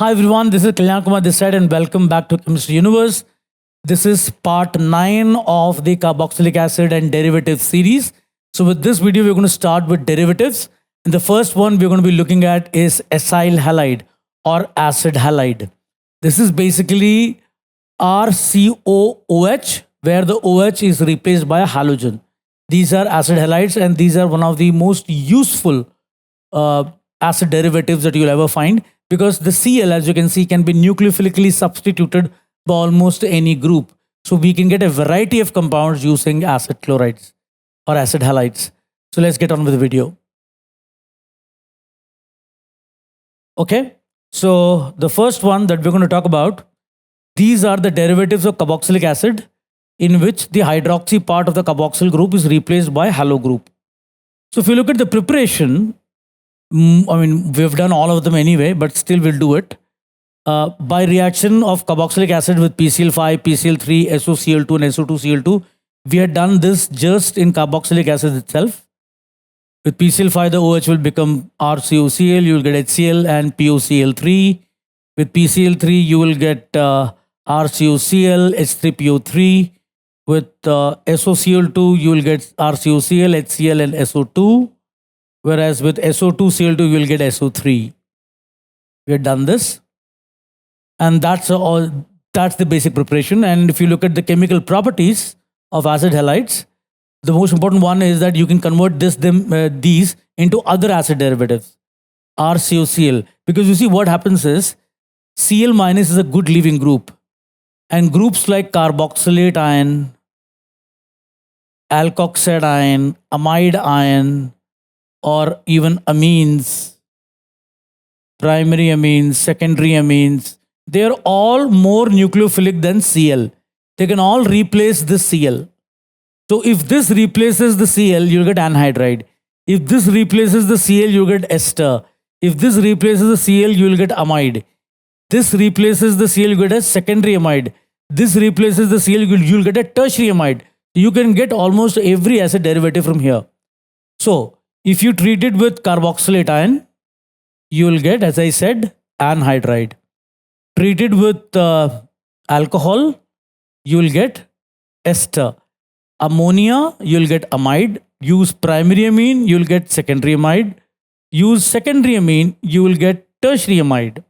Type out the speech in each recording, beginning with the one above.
Hi everyone, this is Kalyan Kumar this side and welcome back to Chemistry Universe. This is part 9 of the carboxylic acid and derivatives series. So with this video, we're going to start with derivatives. And the first one we're going to be looking at is acyl halide or acid halide. This is basically RCOOH, where the OH is replaced by a halogen. These are acid halides and these are one of the most useful acid derivatives that you'll ever find, because the Cl, as you can see, can be nucleophilically substituted by almost any group. So we can get a variety of compounds using acid chlorides or acid halides. So let's get on with the video. Okay, so the first one that we're going to talk about, these are the derivatives of carboxylic acid, in which the hydroxy part of the carboxyl group is replaced by halo group. So if you look at the preparation, I mean, we've done all of them anyway, but still we'll do it. By reaction of carboxylic acid with PCl5, PCl3, SOCl2 and SO2Cl2, we had done this just in carboxylic acid itself. With PCl5, the OH will become RCOCl, you will get HCl and POCl3. With PCl3, you will get RCOCl, H3PO3. With SOCl2, you will get RCOCl, HCl and SO2. Whereas with SO2Cl2, you will get SO3. We have done this. And that's the basic preparation. And if you look at the chemical properties of acid halides, the most important one is that you can convert these into other acid derivatives, RCOCl. Because you see what happens is, Cl minus is a good leaving group. And groups like carboxylate ion, alkoxide ion, amide ion, or even amines, primary amines, secondary amines, they are all more nucleophilic than Cl. They can all replace this Cl. So if this replaces the Cl, you'll get anhydride. If this replaces the Cl, you get ester. If this replaces the Cl, you will get amide. This replaces the Cl, you get a secondary amide. This replaces the Cl, you'll get a tertiary amide. You can get almost every acid derivative from here. So if you treat it with carboxylate ion, you will get, as I said, anhydride. Treat it with alcohol, you will get ester. Ammonia, you will get amide. Use primary amine, you will get secondary amide. Use secondary amine, you will get tertiary amide.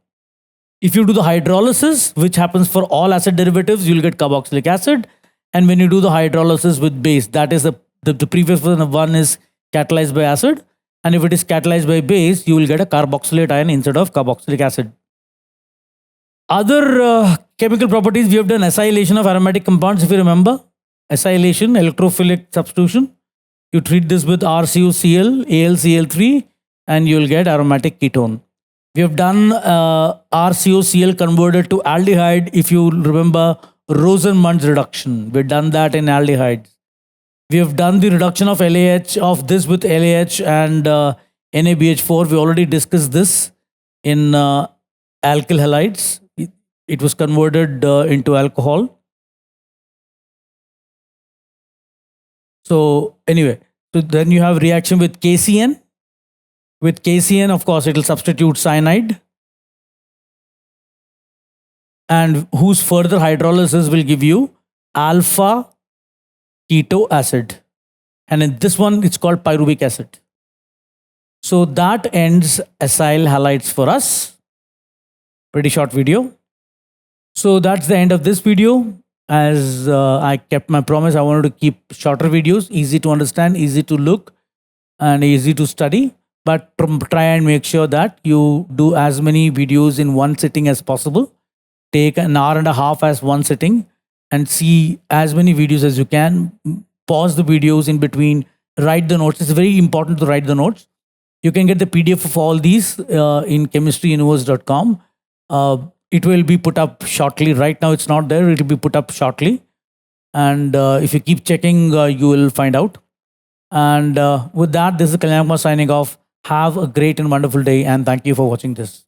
If you do the hydrolysis, which happens for all acid derivatives, you will get carboxylic acid. And when you do the hydrolysis with base, that is the previous one is catalyzed by acid, and if it is catalyzed by base, you will get a carboxylate ion instead of carboxylic acid. Other chemical properties, we have done acylation of aromatic compounds, if you remember. Acylation, electrophilic substitution. You treat this with RCOCl, AlCl3, and you will get aromatic ketone. We have done RCOCl converted to aldehyde, if you remember Rosenmund's reduction. We've done that in aldehydes. We have done the reduction of LAH of this with LAH and NaBH4. We already discussed this in alkyl halides. It was converted into alcohol. So anyway, so then you have reaction with KCN. With KCN, of course, it will substitute cyanide, and whose further hydrolysis will give you alpha keto acid, and in this one it's called pyruvic acid. So that ends acyl halides for us. Pretty short video. So that's the end of this video. As I kept my promise, I wanted to keep shorter videos, easy to understand, easy to look, and easy to study. But try and make sure that you do as many videos in one sitting as possible. Take an hour and a half as one sitting and see as many videos as you can. Pause the videos in between, write the notes. It's very important to write the notes. You can get the PDF of all these in chemistryuniverse.com. It will be put up shortly. Right now it's not there. It will be put up shortly. And if you keep checking, you will find out. And with that, this is Kalyan Kumar signing off. Have a great and wonderful day, and thank you for watching this.